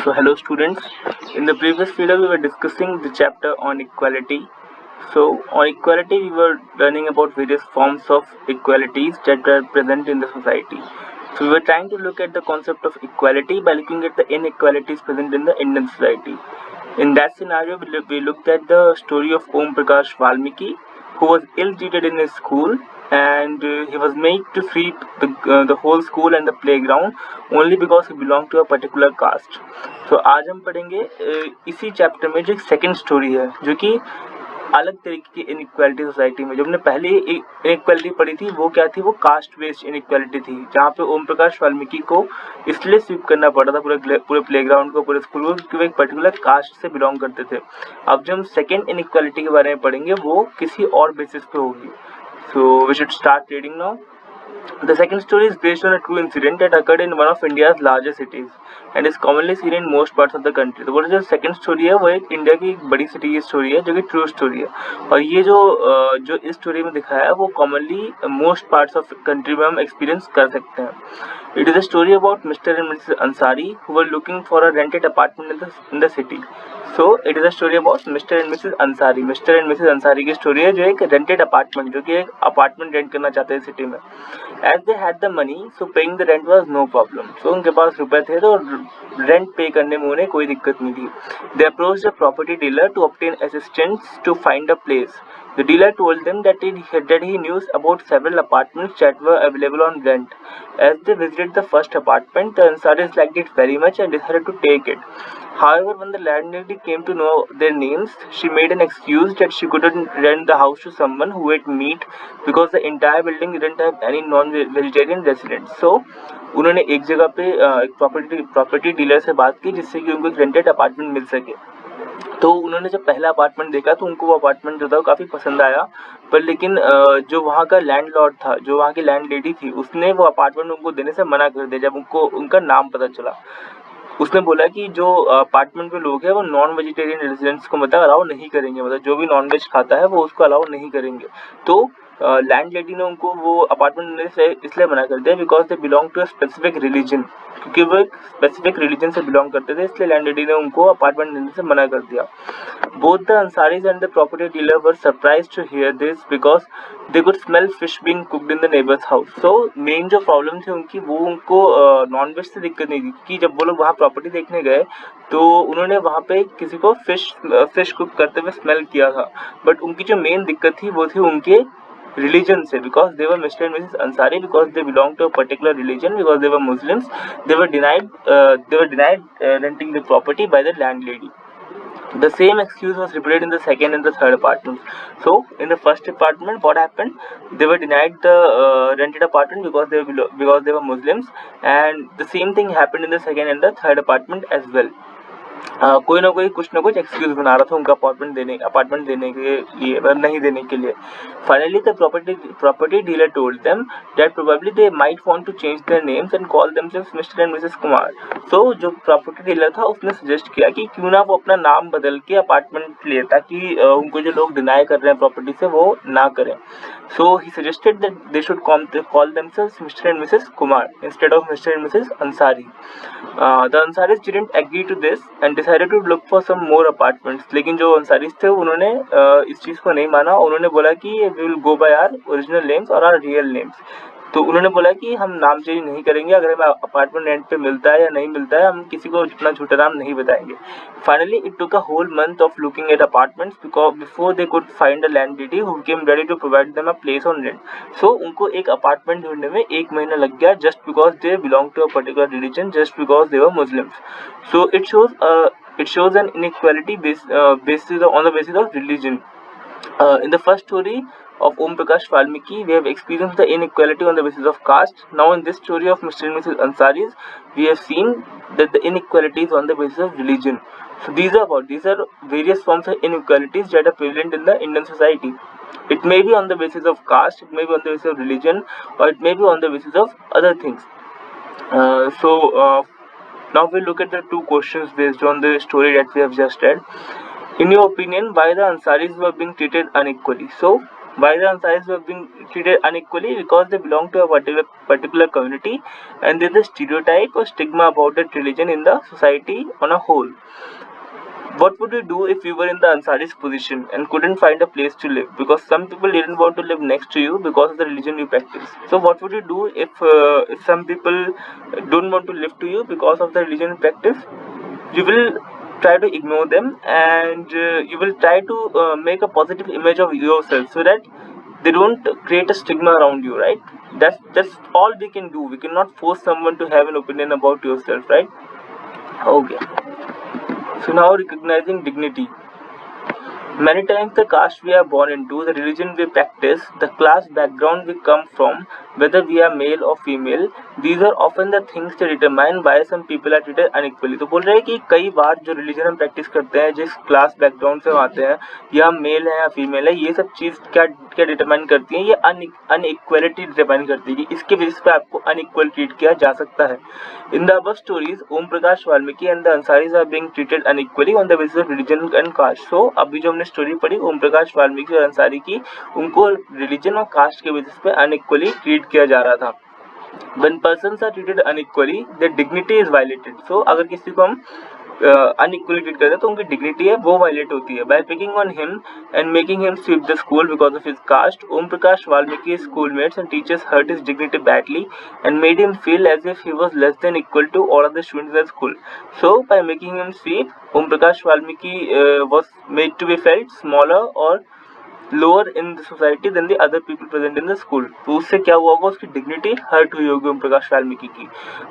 So hello students, in the previous video we were discussing the chapter on equality. So on equality we were learning about various forms of equalities that are present in the society. So we were trying to look at the concept of equality by looking at the inequalities present in the Indian society. In that scenario we looked at the story of Om Prakash Valmiki, who was ill-treated in his school, and he was made to sweep the whole school and the playground only because he belonged to a particular caste. So आज हम पढ़ेंगे इसी chapter में जो एक second story है, जो कि अलग तरीके की इनइक्वालिटी सोसाइटी में, जो हमने पहले इनइक्वालिटी पढ़ी थी वो क्या थी, वो कास्ट बेस्ड इनइक्वालिटी थी, जहाँ पे ओम प्रकाश वाल्मीकि को इसलिए स्वीप करना पड़ा था पूरे प्लेग्राउंड को, पूरे स्कूल को, क्योंकि वो एक पर्टिकुलर कास्ट से बिलोंग करते थे. अब जो हम सेकेंड इनइक्वालिटी के बारे में पढ़ेंगे वो किसी और बेसिस पे होगी. So we should start reading now. The second story is based on a true incident that occurred in one of India's largest cities and is commonly seen in most parts of the country. तो वो जो second story है वो एक India की एक बड़ी city की स्टोरी है, जो कि ट्रू स्टोरी है, और ये जो इस स्टोरी में दिखाया है वो commonly most parts of country में हम एक्सपीरियंस कर सकते हैं. It is a story about Mr. and Mrs. Ansari who were looking for a rented apartment in the city. So it is a story about Mr. and Mrs. Ansari. Mr. and Mrs. Ansari की story है, जो एक rented apartment, जो कि एक apartment rent करना चाहते हैं सिटी में. As they had the money, so paying the rent was no problem. So उनके पास रुपए थे तो रेंट पे करने में उन्हें कोई दिक्कत नहीं थी. They approached a property dealer to obtain assistance to find a place. The dealer told them that he knew about several apartments that were available on rent. As they visited the first apartment, the Ansaris liked it very much and decided to take it. However, when the landlady came to know their names, she made an excuse that she couldn't rent the house to someone who ate meat because the entire building didn't have any non-vegetarian residents. So, उन्होंने एक जगह पे एक property dealer से बात की जिससे कि उनको एक रेंटेड अपार्टमेंट मिल सके. तो उन्होंने जब पहला अपार्टमेंट देखा तो उनको वो अपार्टमेंट जो था वो काफ़ी पसंद आया, पर लेकिन जो वहाँ का लैंडलॉर्ड था, जो वहाँ की लैंडलेडी थी, उसने वो अपार्टमेंट उनको देने से मना कर दिया. जब उनको उनका नाम पता चला, उसने बोला कि जो अपार्टमेंट में लोग हैं वो नॉन वेजिटेरियन रेजिडेंट्स को मतलब अलाउ नहीं करेंगे, मतलब जो भी नॉन वेज खाता है वो उसको अलाउ नहीं करेंगे. तो लैंड लेडी ने उनको वो अपार्टमेंट देने से इसलिए मना कर दिया because they belong to a specific religion, क्योंकि वो एक स्पेसिफिक रिलीजन से बिलोंग करते थे, इसलिए लैंड लेडी ने उनको अपार्टमेंट देने से मना कर दिया. Both the Ansaris and the property dealer were surprised to hear this because they could smell fish being cooked in the neighbours house. So main जो प्रॉब्लम थी उनकी, वो उनको नॉन वेज से दिक्कत नहीं थी, क्योंकि जब वो लोग वहाँ प्रॉपर्टी देखने गए तो उन्होंने वहाँ पे किसी को फिश कुक करते हुए स्मेल किया था. बट उनकी जो मेन दिक्कत थी वो थी उनके religion से, because they were Mr. and Mrs. Ansari, because they belong to a particular religion, because they were Muslims, they were denied renting the property by the landlady. The same excuse was repeated in the second and the third apartment. So in the first apartment what happened, they were denied the rented apartment because they were Muslims, and the same thing happened in the second and the third apartment as well. कोई ना कोई कुछ ना कुछ excuse बना रहा था उनका अपार्टमेंट देने के लिए, नहीं देने के लिए. Finally the property dealer told them that probably they might want to change their names and call themselves mister and missus Kumar. तो जो प्रॉपर्टी डीलर था उसने सजेस्ट किया कि क्यों ना वो अपना नाम बदल के अपार्टमेंट ले, ताकि उनको जो लोग डिनाई कर रहे हैं प्रॉपर्टी से वो ना करें. So he suggested that they should call themselves mister and missus Kumar instead of mister and missus Ansari. The Ansaris didn't agree to this and decided to look for some more apartments. लेकिन जो अंसारीज थे उन्होंने इस चीज़ को नहीं माना. उन्होंने बोला कि we will go by our original names और आवर रियल नेम्स. तो उन्होंने बोला कि हम नाम चेंज नहीं करेंगे, अगर हमें अपार्टमेंट रेंट पे मिलता है या नहीं मिलता है हम किसी को अपना झूठा नाम नहीं बताएंगे. Finally it took a whole month of looking at apartments before they could find a landlady who came ready to provide them a place on rent. So उनको एक अपार्टमेंट ढूंढने में 1 महीना लग गया, just because they belong to a particular religion, just because they were Muslims. So it shows an inequality on the basis of religion. In the first story of Om Prakash Valmiki, we have experienced the inequality on the basis of caste. Now in this story of Mr. and Mrs. Ansaris, we have seen that the inequality is on the basis of religion. So these are various forms of inequalities that are prevalent in the Indian society. It may be on the basis of caste, it may be on the basis of religion, or it may be on the basis of other things. Now we'll look at the two questions based on the story that we have just read. In your opinion, why the Ansaris were being treated unequally? So Why the Ansaris were being treated unequally? Because they belong to a particular community, and there's a stereotype or stigma about that religion in the society on a whole. What would you do if you were in the Ansari's position and couldn't find a place to live? Because some people didn't want to live next to you because of the religion you practice. So what would you do if some people don't want to live to you because of the religion you practice? You will try to ignore them, and you will try to make a positive image of yourself so that they don't create a stigma around you, right? That's all we can do. We cannot force someone to have an opinion about yourself, right? Okay. So now, recognizing dignity. Many times the caste we are born into, the religion we practice, the class background we come from, whether we are male or female, these are often the things that determine why some people are treated unequally. तो बोल रहे हैं कि कई बार जो religion हम practice करते हैं, जिस क्लास बैकग्राउंड से हम आते हैं, या हम मेल है या फीमेल है, ये सब चीज़ क्या क्या डिटरमाइन करती है? ये अनइक्वलिटी डिटरमाइन करती है कि इसके बेसिस पे आपको अनइक्वल ट्रीट किया जा सकता है. In the above stories, Om Prakash Valmiki and the Ansaris are being treated unequally on the basis of religion and caste. So अभी जो हमने स्टोरी पढ़ी ओम प्रकाश वाल्मीकि और अंसारी की, उनको रिलीजन और कास्ट के बेसिस पे अनइक्वली ट्रीट किया जा रहा था. When persons are treated unequally, their dignity is violated. So अगर किसी को हम unequally treat करते हैं तो उनकी dignity है वो violate होती है. By picking on him and making him sweep the school because of his caste, Om Prakash Valmiki's schoolmates and teachers hurt his dignity badly and made him feel as if he was less than equal to all other students at school. So by making him sweep, Om Prakash Valmiki was made to be felt smaller or lower in the society than the other people present in the school. तो उससे क्या हुआ होगा? उसकी dignity hurt हुई होगी ओम प्रकाश वाल्मीकि की.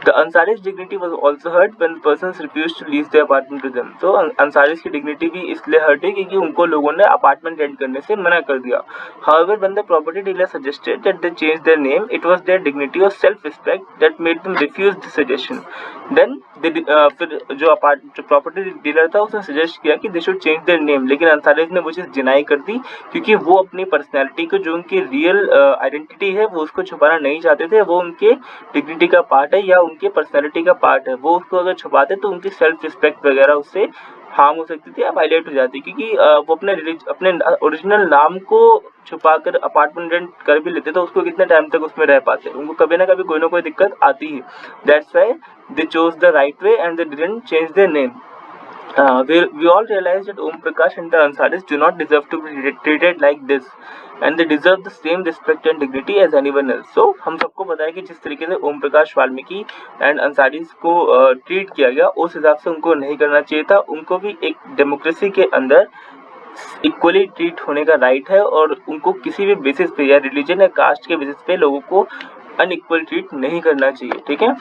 The Ansaris dignity was also hurt when the persons refused to lease the apartment to them. तो अंसारीज की डिग्निटी भी इसलिए हर्ट हुई क्योंकि उनको लोगों ने अपार्टमेंट रेंट करने से मना कर दिया. However when the property dealer suggested that they change their name, it was their dignity और self respect that made them refuse the suggestion. Then फिर जो प्रॉपर्टी डीलर था उसने सजेस्ट किया कि they should change their name, लेकिन अंसारीज ने वो चीज़ डिनाई कर दी क्योंकि वो अपनी पर्सनैलिटी को, जो उनकी रियल आइडेंटिटी है, वो उसको छुपाना नहीं चाहते थे. वो उनके डिग्निटी का पार्ट है या उनके पर्सनैलिटी का पार्ट है. वो उसको अगर छुपाते तो उनकी सेल्फ रिस्पेक्ट वगैरह उससे हार्म हो सकती थी या वायलेट हो जाती, क्योंकि वो अपने ओरिजिनल नाम को छुपाकर अपार्टमेंट रेंट कर भी लेते तो उसको कितने टाइम तक उसमें रह पाते. उनको कभी ना कभी कोई ना कोई दिक्कत आती है. That's why they chose the right way and they didn't change their name. We all realize that Om Prakash and the Ansaris do not deserve to be treated like this, and they deserve the same respect and dignity as anyone else. So हम सबको पता है कि जिस तरीके से ओम Prakash Valmiki and Ansaris को treat किया गया, उस हिसाब से उनको नहीं करना चाहिए था. उनको भी एक डेमोक्रेसी के अंदर इक्वली ट्रीट होने का राइट है, और उनको किसी भी बेसिस पे या रिलीजन या कास्ट के बेसिस पे लोगों को अनइक्वल ट्रीट नहीं करना चाहिए. ठीक है.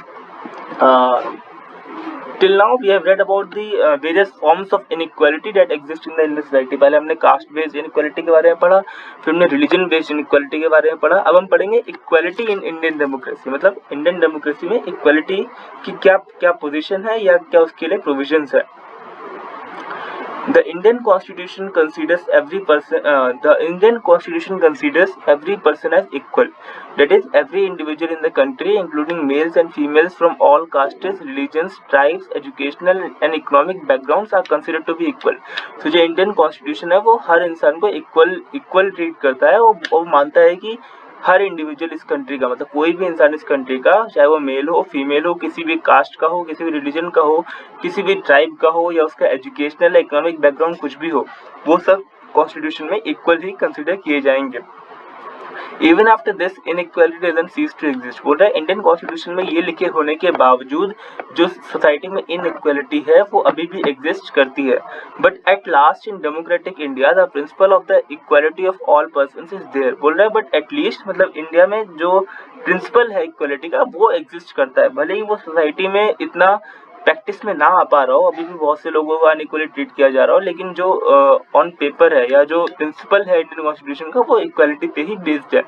Till now we have read about the various forms of inequality that exist in the Indian society. पहले हमने caste based inequality के बारे में पढ़ा, फिर हमने religion based inequality के बारे में पढ़ा. अब हम पढ़ेंगे equality in Indian democracy. मतलब Indian democracy में equality की क्या क्या position है या क्या उसके लिए provisions है. The Indian Constitution considers every person as equal. That is, every individual in the country, including males and females from all castes, religions, tribes, educational and economic backgrounds, are considered to be equal. So जो Indian Constitution है वो हर इंसान को equal treat करता है. वो मानता है कि हर इंडिविजुअल इस कंट्री का, मतलब कोई भी इंसान इस कंट्री का, चाहे वो मेल हो फीमेल हो, किसी भी कास्ट का हो, किसी भी रिलीजन का हो, किसी भी ट्राइब का हो, या उसका एजुकेशनल इकोनॉमिक बैकग्राउंड कुछ भी हो, वो सब कॉन्स्टिट्यूशन में इक्वल ही कंसिडर किए जाएंगे. Even after this inequality doesn't cease to exist. बोल रहा है इंडियन कॉन्स्टिट्यूशन में ये लिखे होने के बावजूद जो सोसाइटी में इनइक्वालिटी है वो अभी भी एग्जिस्ट करती है. But at last in democratic India the principle of the equality of all persons is there. बोल रहा है बट एटलीस्ट, मतलब इंडिया में जो प्रिंसिपल है इक्वालिटी का वो एग्जिस्ट करता है. भले ही वो सोसाइटी में इतना प्रैक्टिस में ना आ पा रहा हो, अभी भी बहुत से लोगों को अनइक्वली ट्रीट किया जा रहा हो, लेकिन जो ऑन पेपर है या जो प्रिंसिपल है इंडियन कॉन्स्टिट्यूशन का वो इक्वालिटी पे ही बेस्ड है.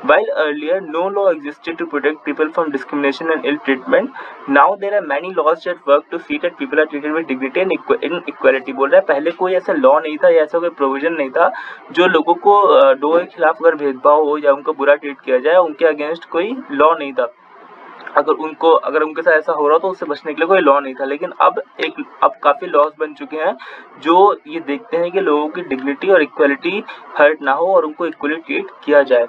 While earlier no law existed to protect people from discrimination and ill treatment, now there are many laws that work to see that people are treated with dignity and in equality. बोल रहा है पहले कोई ऐसा law नहीं था या ऐसा कोई प्रोविजन नहीं था जो लोगों को लोगों के खिलाफ अगर भेदभाव हो या उनको बुरा ट्रीट किया जाए, उनके अगेंस्ट कोई लॉ नहीं था. अगर उनके साथ ऐसा हो रहा तो उससे बचने के लिए कोई लॉ नहीं था। लेकिन अब काफ़ी लॉज बन चुके हैं जो ये देखते हैं कि लोगों की डिग्निटी और इक्वलिटी हर्ट ना हो और उनको इक्वली ट्रीट किया जाए।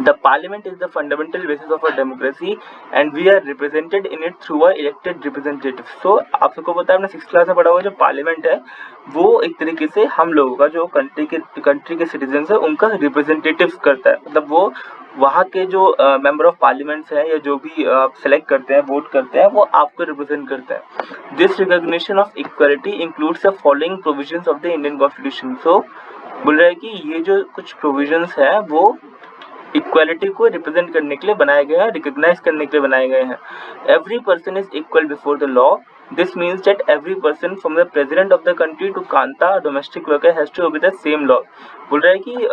The parliament is the fundamental basis of our democracy and we are represented in it through our elected representatives. So आप सबको पता है, हमने 6th क्लास में पढ़ा हुआ जो पार्लियामेंट है वो एक तरीके से हम लोगों का जो कंट्री के सिटीजन्स है उनका रिप्रेजेंटेटिव करता है। मतलब वो वहाँ के जो मेंबर ऑफ पार्लियामेंट्स हैं या जो भी सेलेक्ट करते हैं, वोट करते हैं, वो आपको रिप्रेजेंट करते हैं। This recognition of equality includes the following provisions of the Indian constitution. So बोल रहा है कि ये जो कुछ प्रोविजंस हैं वो इक्वालिटी को रिप्रेजेंट करने के लिए बनाए गए हैं, रिकॉग्नाइज करने के लिए बनाए गए हैं। Every person is equal before the law. This means that every person from the president of the country to Kanta domestic worker has to obey the same law. बोल रहा है कि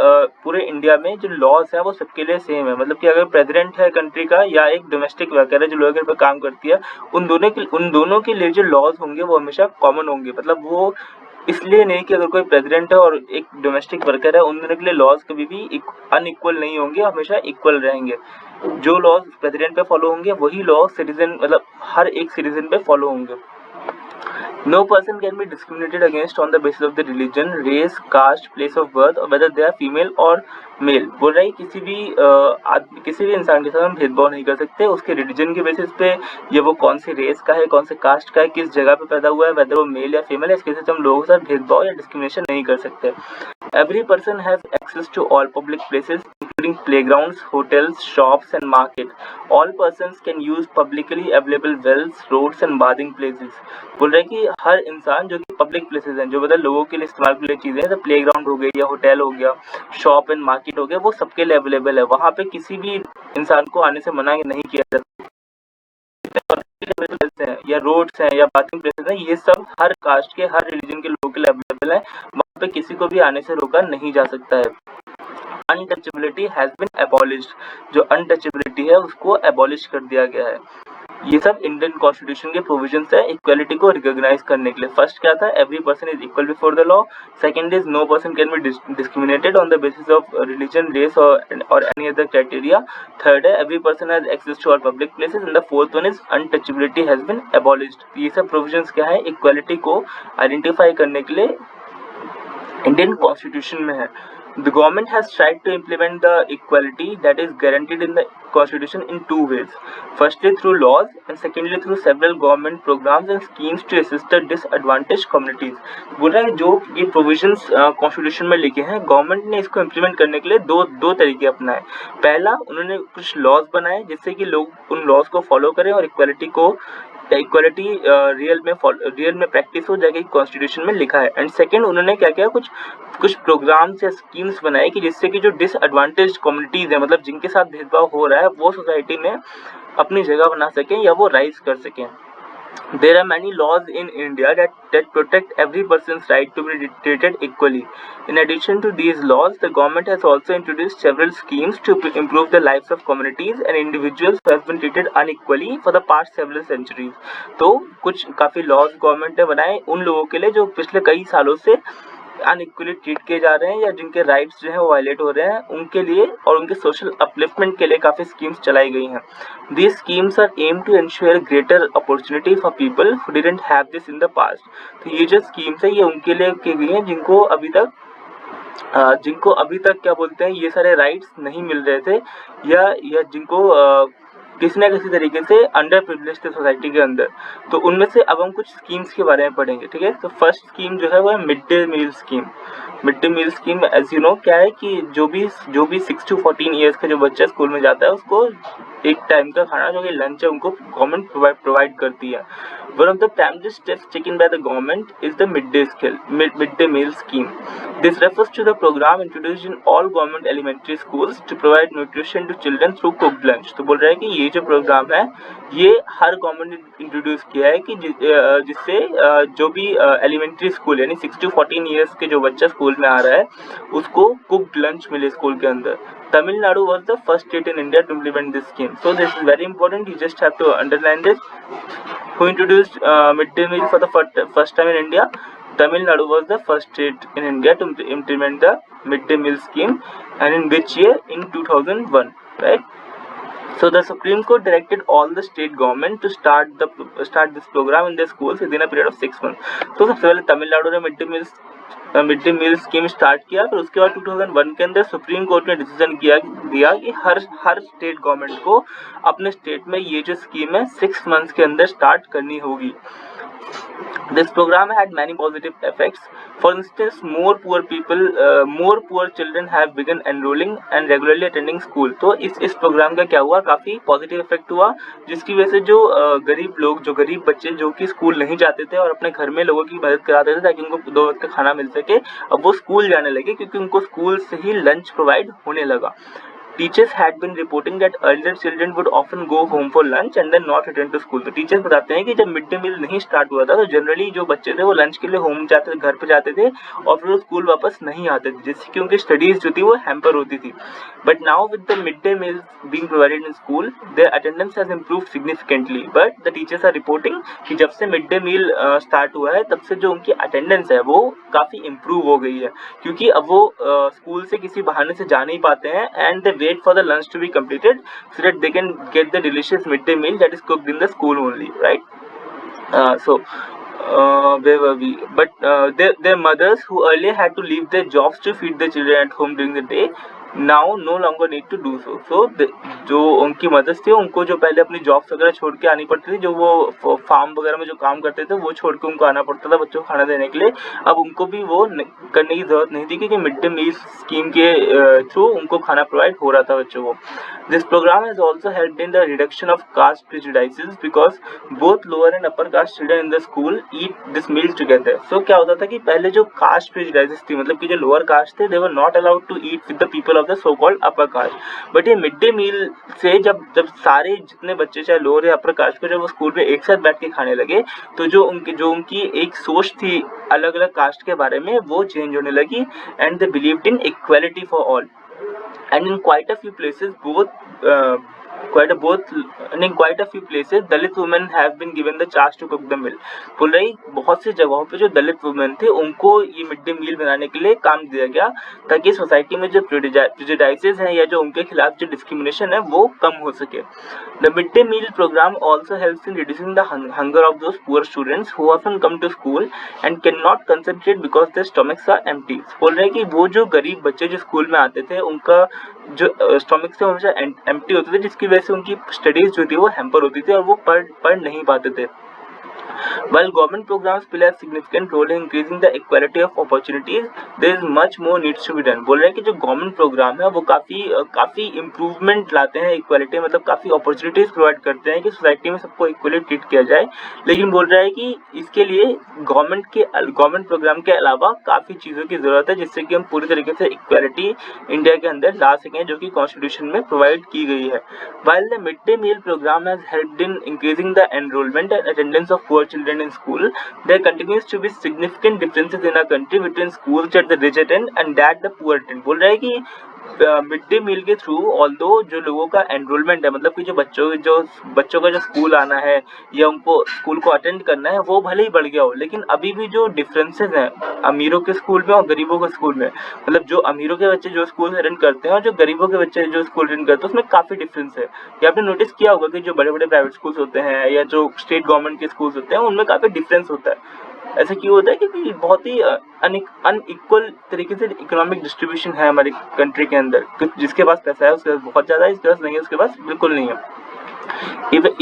पूरे इंडिया में जो लॉज है वो सबके लिए सेम है। मतलब कि अगर प्रेसिडेंट है कंट्री का या एक डोमेस्टिक वर्कर है जो लोगों के काम करती है, उन दोनों के लिए जो लॉज होंगे वो हमेशा कॉमन होंगे। मतलब वो इसलिए नहीं कि अगर कोई प्रेसिडेंट है और एक डोमेस्टिक वर्कर है, उन दोनों के लिए लॉज कभी भी अनइक्वल नहीं होंगे, हमेशा इक्वल रहेंगे। जो लॉज प्रेसिडेंट पे फॉलो होंगे वही लॉ सिटीजन मतलब हर एक सिटीजन पे फॉलो होंगे। No person can be discriminated against on the basis of the religion, race, caste, place of birth or whether they are female or male। बोल रहा है किसी भी इंसान के साथ हम भेदभाव नहीं कर सकते उसके रिलीजन के बेसिस पे, या वो कौन सी रेस का है, कौन से कास्ट का है, किस जगह पे पैदा हुआ है, वेदर वो मेल या फीमेल है, इसके बेसिस पे हम लोगों के साथ भेदभाव या डिस्क्रिमिनेशन नहीं कर सकते। Every person has access to all public places including playgrounds, hotels, shops and market. All persons can use publicly available wells, roads and bathing places। बोल रहे हैं कि हर इंसान जो कि पब्लिक प्लेसेस हैं, जो मतलब लोगों के लिए इस्तेमाल के लिए चीजें हैं, प्ले ग्राउंड हो गई या होटल हो गया, शॉप एंड मार्केट हो गया, वो सबके लिए अवेलेबल है। वहाँ पे किसी भी इंसान को आने से मना नहीं किया जाता है। या रोड्स हैं या बाथिंग प्लेसेस हैं, ये सब हर कास्ट के हर रिलीजन के लोगों के लिए अवेलेबल है। वहाँ पे किसी को भी आने से रोका नहीं जा सकता है। Untouchability has been abolished. जो अनटचेबिलिटी है उसको एबॉलिश कर दिया गया है। ये सब इंडियन कॉन्स्टिट्यूशन के प्रोविजंस है इक्वालिटी को रिकॉग्नाइज करने के लिए। फर्स्ट क्या था, every person is equal before the law. Second is no person can be discriminated on the basis of religion, race और एनी अदर क्राइटेरिया। थर्ड है every person has access to all public places and the fourth one is untouchability has been abolished. ये सब provisions क्या है, equality को identify करने के लिए इंडियन कॉन्स्टिट्यूशन में है। The government has tried to implement the equality that is guaranteed in the constitution in two ways. Firstly through laws and secondly through several government programs and schemes to assist the disadvantaged communities। बोल रहा है जो ये provisions constitution में लिखे हैं, government ने इसको implement करने के लिए दो तरीके अपनाए। पहला, उन्होंने कुछ laws बनाए जिससे कि लोग उन laws को follow करें और इक्वालिटी रियल में प्रैक्टिस हो जाएगी, कॉन्स्टिट्यूशन में लिखा है। एंड सेकंड, उन्होंने क्या किया, कुछ प्रोग्राम्स या स्कीम्स बनाए कि जिससे कि जो डिसएडवांटेज कम्युनिटीज है, मतलब जिनके साथ भेदभाव हो रहा है, वो सोसाइटी में अपनी जगह बना सकें या वो राइज कर सकें। There are many laws in India that protect every person's right to be treated equally. In addition to these laws, the government has also introduced several schemes to improve the lives of communities and individuals who have been treated unequally for the past several centuries. तो कुछ काफ़ी laws government ने बनाए उन लोगों के लिए जो पिछले कई सालों से अनइक्वली ट्रीट किए जा रहे हैं या जिनके राइट्स जो है वो वायलेट हो रहे हैं, उनके लिए और उनके सोशल अपलिफ्टमेंट के लिए काफ़ी स्कीम्स चलाई गई हैं। These schemes are aimed to ensure greater opportunity for people who didn't have this in the past। तो ये जो स्कीम्स है ये उनके लिए की गई हैं जिनको अभी तक क्या बोलते हैं, ये सारे राइट्स नहीं मिल रहे थे या जिनको किसी न किसी तरीके से अंडर प्रिविलेज थे सोसाइटी के अंदर। तो उनमें से अब हम कुछ स्कीम्स के बारे में पढ़ेंगे, ठीक है। तो फर्स्ट स्कीम जो है वो है mid day meal scheme. Mid day meal scheme as you know क्या है कि जो भी 6 to 14 ईयर्स का जो बच्चा स्कूल में जाता है उसको एक टाइम का खाना जो कि लंच है उनको गवर्नमेंट प्रोवाइड करती है। One of the primary steps taken by the government is the midday meal scheme. This refers to the program introduced in all government elementary schools to provide nutrition to children through cooked lunch। तो बोल रहा है कि ये जो programme है ये हर government ने इंट्रोड्यूस किया है कि जिससे जो भी एलिमेंट्री स्कूल यानी 6 to 14 ईयर्स के जो बच्चा स्कूल में आ रहा है उसको कुक्ड लंच मिले स्कूल के अंदर। Tamil Nadu was the first state in India to implement this scheme. So this is very important. You just have to underline this. Who introduced midday meal for the first time in India? Tamil Nadu was the first state in India to implement the midday meal scheme, and in which year? In 2001, right? So the Supreme Court directed all the state government to start this program in their schools within a period of 6 months. तो सबसे पहले तमिलनाडु ने mid day meal scheme start किया, फिर उसके बाद 2001 के अंदर सुप्रीम कोर्ट ने डिसीजन दिया कि हर स्टेट गवर्नमेंट को अपने स्टेट में ये जो स्कीम है 6 मंथ्स के अंदर स्टार्ट करनी होगी. This program had many positive effects. For instance, more poor children have begun enrolling and regularly attending school. तो इस प्रोग्राम का क्या हुआ, काफी पॉजिटिव इफेक्ट हुआ, जिसकी वजह से जो गरीब बच्चे जो कि स्कूल नहीं जाते थे और अपने घर में लोगों की मदद कराते थे ताकि उनको 2 वक्त का खाना मिल सके, अब वो स्कूल जाने लगे क्योंकि उनको स्कूल से ही लंच प्रोवाइड होने लगा. Teachers had been reporting that earlier children would often go home for lunch and then not return to school. तो टीचर्स बताते हैं कि जब मिड डे मील नहीं स्टार्ट हुआ था तो जनरली जो बच्चे थे वो लंच के लिए होम जाते थे, घर पे जाते थे और फिर वो स्कूल वापस नहीं आते थे, जिससे कि उनकी स्टडीज जो थी वो हैम्पर होती थी. But now with the mid day meal being provided in school their attendance has improved significantly. But the teachers are reporting कि जब से मिड डे मील स्टार्ट हुआ है तब से जो उनकी अटेंडेंस है वो काफी इम्प्रूव हो गई है, क्योंकि अब वो स्कूल से किसी बहाने से जा नहीं पाते हैं and they wait for the lunch to be completed so that they can get the delicious midday meal that is cooked in the school only, right? Where were we? But their mothers who earlier had to leave their jobs to feed their children at home during the day now no longer need to do so. So जो उनकी mother's थी उनको जो पहले अपनी jobs वगैरह छोड़ के आनी पड़ती थी, जो वो फार्म वगैरह में जो काम करते थे वो छोड़ के उनको आना पड़ता था बच्चों को खाना देने के लिए, अब उनको भी वो करने की जरूरत नहीं थी क्योंकि मिड डे मील स्कीम के थ्रू उनको खाना प्रोवाइड हो रहा था बच्चों को. This programme has also helped in the reduction of caste prejudices because both lower and upper caste children in the school eat this meal together. So क्या होता था कि पहले जो कास्ट प्रेजुडिसेस थी, मतलब कि जो लोअर कास्ट थे, they were not allowed to eat with the people the so called upper caste. But ये मिड डे मील से जब सारे जितने बच्चे चाहे लोअर या अपर कास्ट के जब वो स्कूल में एक साथ बैठ के खाने लगे तो जो उनकी एक सोच थी अलग अलग कास्ट के बारे में वो चेंज होने लगी and they believed in equality for all. And in quite a few places Dalit women have been given the chance to cook the meal. बोल रही बहुत सी जगहों पे जो दलित वुमेन थे उनको ये मिड डे मील बनाने के लिए काम दिया गया ताकि सोसाइटी में जो प्रेजुडिसेस हैं या जो उनके खिलाफ जो डिस्क्रिमिनेशन है वो कम हो सके. The midday meal program also helps in reducing the hunger of those poor students who often come to school and cannot concentrate because their stomachs are empty. बोल रहे हैं कि वो जो गरीब बच्चे जो स्कूल में आते थे उनका जो स्टोमक से हमेशा एम्प्टी होते थे, जिसकी वजह से उनकी स्टडीज जो थी वो हैम्पर होती थी और वो पढ़ नहीं पाते थे. While government programs play a significant role in increasing the equality of opportunities, there is much more needs to be done. बोल रहे हैं कि जो गवर्नमेंट प्रोग्राम है वो काफी इम्प्रूवमेंट लाते हैं इक्वालिटी, मतलब काफी अपॉर्चुनिटीज प्रोवाइड करते हैं कि सोसाइटी में सबको इक्वली ट्रीट किया जाए, लेकिन बोल रहा है कि इसके लिए गवर्नमेंट प्रोग्राम के अलावा काफी चीजों की जरूरत है जिससे कि हम पूरी तरीके से इक्वालिटी इंडिया के अंदर ला सकें जो कि कॉन्स्टिट्यूशन में प्रोवाइड की गई है. While the midday meal program has helped in increasing the enrollment and attendance of poor children in school, there continues to be significant differences in our country between schools at the rich end and that the poor end. बोल रहा है कि mid day मील के through although जो लोगों का enrolment है, मतलब कि जो बच्चों का जो स्कूल आना है या उनको स्कूल को अटेंड करना है वो भले ही बढ़ गया हो, लेकिन अभी भी जो डिफरेंसेस हैं अमीरों के स्कूल में और गरीबों के स्कूल में, मतलब जो अमीरों के बच्चे जो स्कूल अटेंड करते हैं और जो गरीबों के बच्चे जो स्कूल अटेंड करते हैं उसमें काफ़ी डिफरेंस है. ये आपने नोटिस किया होगा कि जो बड़े बड़े प्राइवेट स्कूल्स होते हैं या जो स्टेट गवर्नमेंट के स्कूल्स होते हैं उनमें काफ़ी डिफरेंस होता है. ऐसा क्यों होता है? क्योंकि बहुत ही अनइक्वल तरीके से इकोनॉमिक डिस्ट्रीब्यूशन है हमारी कंट्री के अंदर. जिसके पास पैसा है उसके पास बहुत ज़्यादा है, जिसके पास नहीं है उसके पास बिल्कुल नहीं है.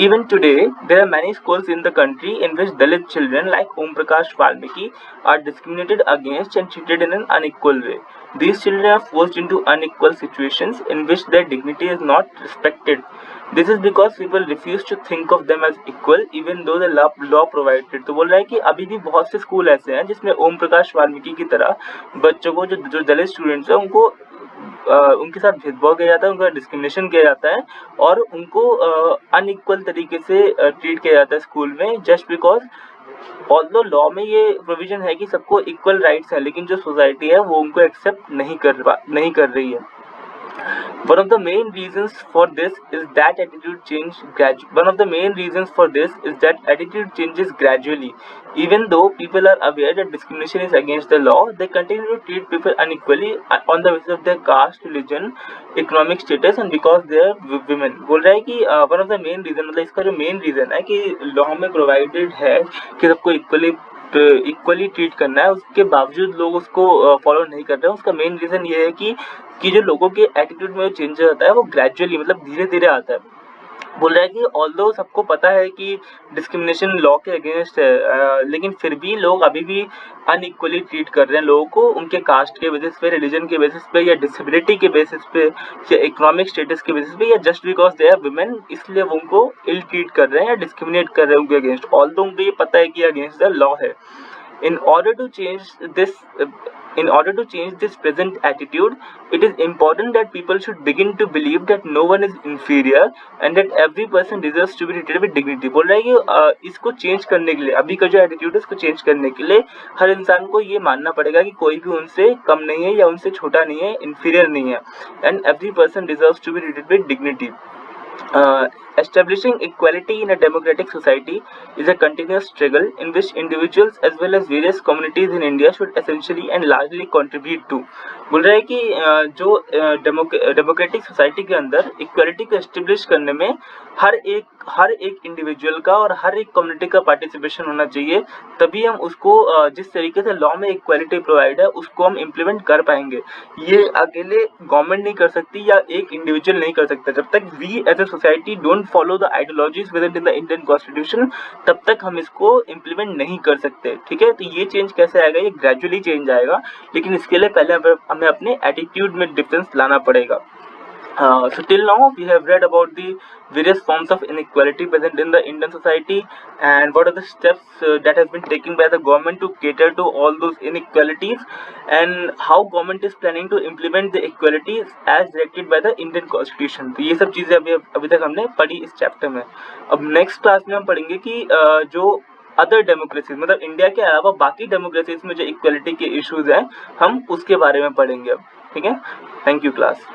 Even today, there are many schools in the country in which Dalit children like Om Prakash Valmiki are discriminated against and treated in an unequal way. These children are forced into unequal situations in which their dignity is not respected. This is because people refuse to think of them as equal even though the law provides it. तो बोल रहा है कि अभी भी बहुत से school ऐसे हैं जिसमें ओम प्रकाश वाल्मीकि की तरह बच्चों को जो दलित स्टूडेंट्स हैं उनको उनके साथ भेदभाव किया जाता है, उनका डिस्क्रिमिनेशन किया जाता है और उनको अनइक्वल तरीके से ट्रीट किया जाता है स्कूल में, जस्ट बिकॉज ऑल्दो लॉ में ये प्रोविजन है कि सबको इक्वल राइट्स हैं, लेकिन जो सोसाइटी है वो उनको एक्सेप्ट नहीं कर रही है. One of the main reasons for this is that attitude change One of the main reasons for this is that attitude changes gradually. Even though people are aware that discrimination is against the law, they continue to treat people unequally on the basis of their caste, religion, economic status and because they are women. बोल रहा है कि one of the main reason, मतलब इसका जो main reason है कि law में provided है कि सबको इक्वली ट्रीट करना है, उसके बावजूद लोग उसको फॉलो नहीं कर रहे हैं. उसका मेन रीजन ये है कि जो लोगों के एटीट्यूड में चेंज आता है वो ग्रेजुअली, मतलब धीरे धीरे आता है. बोल रहा है कि ऑल्दो सबको पता है कि डिस्क्रिमिनेशन लॉ के अगेंस्ट है, लेकिन फिर भी लोग अभी भी अनइक्वली ट्रीट कर रहे हैं लोगों को उनके कास्ट के बेसिस पे, रिलीजन के बेसिस पे या डिसेबिलिटी के बेसिस पे या इकोनॉमिक स्टेटस के बेसिस पे या just because they are women, इसलिए वो उनको इल ट्रीट कर रहे हैं या डिस्क्रिमिनेट कर रहे हैं उनके अगेंस्ट, ऑल्दो उनको ये पता है कि अगेंस्ट द लॉ है. In order to change this, in order to change this present attitude, it is important that people should begin to believe that no one is inferior and that every person deserves to be treated with dignity. बोल रहा है कि इसको change करने के लिए, अभी का जो एटीट्यूड है इसको चेंज करने के लिए हर इंसान को ये मानना पड़ेगा कि कोई भी उनसे कम नहीं है या उनसे छोटा नहीं है, inferior नहीं है, and every person deserves to be treated with dignity. Establishing equality in a democratic society is a continuous struggle in which individuals as well as various communities in India should essentially and largely contribute to. बोल रहा है कि जो democratic society के अंदर equality को establish करने में हर एक इंडिविजुअल का और हर एक कम्युनिटी का पार्टिसिपेशन होना चाहिए, तभी हम उसको जिस तरीके से लॉ में इक्वालिटी प्रोवाइड है उसको हम इम्प्लीमेंट कर पाएंगे. ये अकेले गवर्नमेंट नहीं कर सकती या एक इंडिविजुअल नहीं कर सकता. जब तक we as a society don't follow the ideologies within the Indian constitution, तब तक हम इसको इम्प्लीमेंट नहीं कर सकते. ठीक है, तो ये चेंज कैसे आएगा? ये ग्रेजुअली चेंज आएगा, लेकिन इसके लिए पहले हमें अपने एटीट्यूड में डिफरेंस लाना पड़ेगा. So till now we have read about the various forms of inequality present in the Indian society and what are the steps that has been taken by the government to cater to all those inequalities and how government is planning to implement the equalities as directed by the Indian Constitution. तो ये सब चीज़ें अभी तक हमने पढ़ी इस chapter में. अब नेक्स्ट क्लास में हम पढ़ेंगे कि जो अदर डेमोक्रेसीज, मतलब इंडिया के अलावा बाकी डेमोक्रेसीज में जो इक्वलिटी के इश्यूज हैं हम उसके बारे में पढ़ेंगे अब. ठीक है, थैंक यू क्लास.